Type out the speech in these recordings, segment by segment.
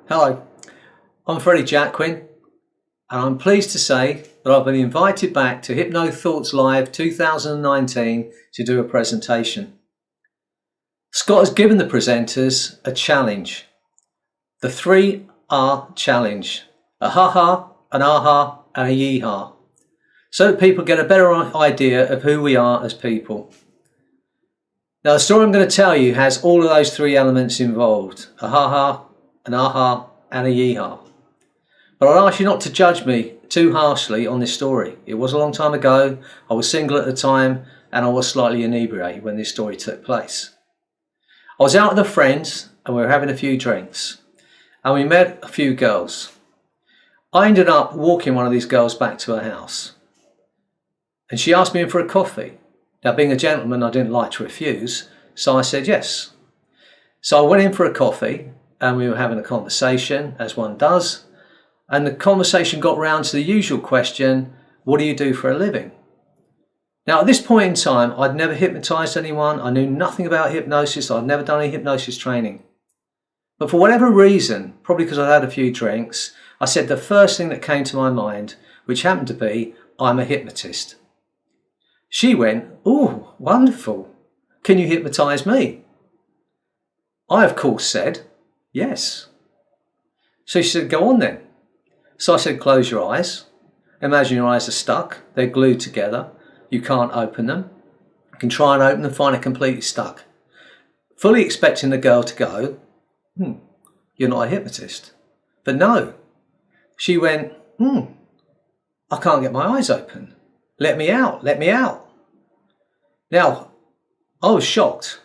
Hello, I'm Freddie Jacquin, and I'm pleased to say that I've been invited back to Hypno Thoughts Live 2019 to do a presentation. Scott has given the presenters a challenge, the 3R challenge, a ha-ha, an aha, and a yee-haw, so that people get a better idea of who we are as people. Now, the story I'm going to tell you has all of those three elements involved, a ha-ha, an aha, and a yee-haw. But I'd ask you not to judge me too harshly on this story. It was a long time ago, I was single at the time, and I was slightly inebriated when this story took place. I was out with a friend, and we were having a few drinks, and we met a few girls. I ended up walking one of these girls back to her house, and she asked me in for a coffee. Now, being a gentleman, I didn't like to refuse, so I said yes. So I went in for a coffee, and we were having a conversation, as one does, and the conversation got round to the usual question, what do you do for a living? Now, at this point in time, I'd never hypnotised anyone, I knew nothing about hypnosis, I'd never done any hypnosis training. But for whatever reason, probably because I'd had a few drinks, I said the first thing that came to my mind, which happened to be, I'm a hypnotist. She went, oh, wonderful, can you hypnotise me? I, of course, said, yes. So she said, go on then. So I said, close your eyes. Imagine your eyes are stuck. They're glued together. You can't open them. You can try and open them, find it completely stuck. Fully expecting the girl to go, you're not a hypnotist. But no. She went, I can't get my eyes open. Let me out, let me out. Now, I was shocked.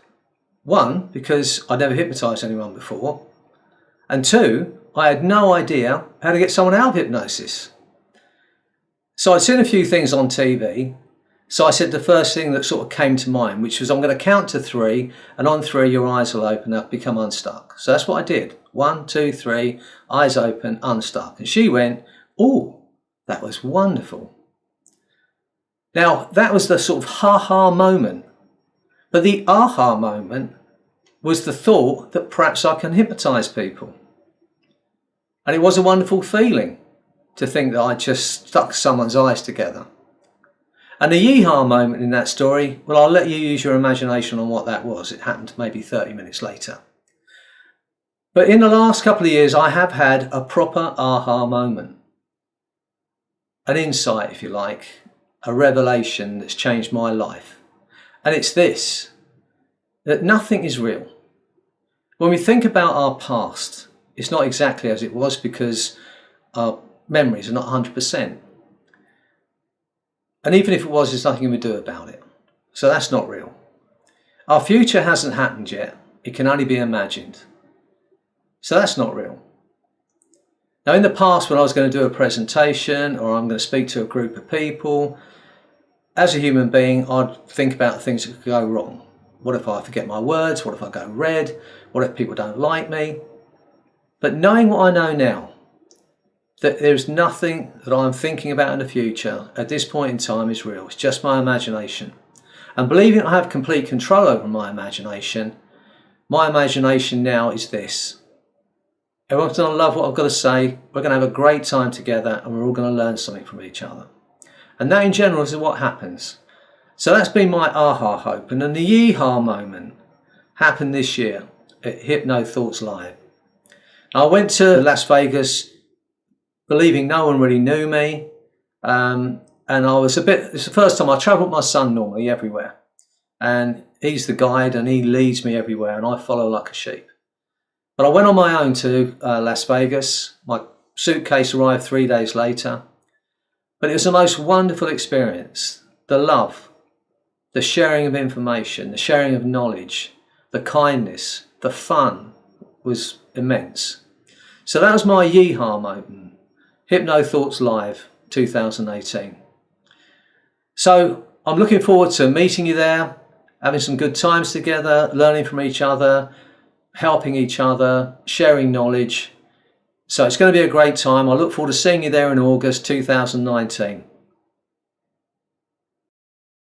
One, because I'd never hypnotised anyone before. And two, I had no idea how to get someone out of hypnosis. So I'd seen a few things on TV. So I said the first thing that sort of came to mind, which was I'm going to count to 3, and on 3 your eyes will open up, become unstuck. So that's what I did. 1, 2, 3, eyes open, unstuck. And she went, oh, that was wonderful. Now, that was the sort of ha-ha moment. But the aha moment was the thought that perhaps I can hypnotise people. And it was a wonderful feeling to think that I just stuck someone's eyes together. And the yee-haw moment in that story, well, I'll let you use your imagination on what that was. It happened maybe 30 minutes later. But in the last couple of years, I have had a proper aha moment. An insight, if you like, a revelation that's changed my life. And it's this, that nothing is real. When we think about our past, it's not exactly as it was because our memories are not 100%. And even if it was, there's nothing we do about it. So that's not real. Our future hasn't happened yet. It can only be imagined. So that's not real. Now, in the past, when I was going to do a presentation or I'm going to speak to a group of people, as a human being, I'd think about things that could go wrong. What if I forget my words? What if I go red? What if people don't like me? But knowing what I know now, that there's nothing that I'm thinking about in the future at this point in time is real. It's just my imagination. And believing I have complete control over my imagination now is this. Everyone's going to love what I've got to say. We're going to have a great time together and we're all going to learn something from each other. And that in general is what happens. So that's been my aha hope. And then the yee-haw moment happened this year at Hypno Thoughts Live. I went to Las Vegas believing no one really knew me. And I was it's the first time I travel with my son normally everywhere. And he's the guide and he leads me everywhere and I follow like a sheep. But I went on my own to Las Vegas. My suitcase arrived 3 days later. But it was the most wonderful experience. The love, the sharing of information, the sharing of knowledge, the kindness, the fun was immense. So that was my yee-haw moment. Hypno Thoughts Live 2018. So I'm looking forward to meeting you there, having some good times together, learning from each other, helping each other, sharing knowledge. So it's going to be a great time. I look forward to seeing you there in August 2019.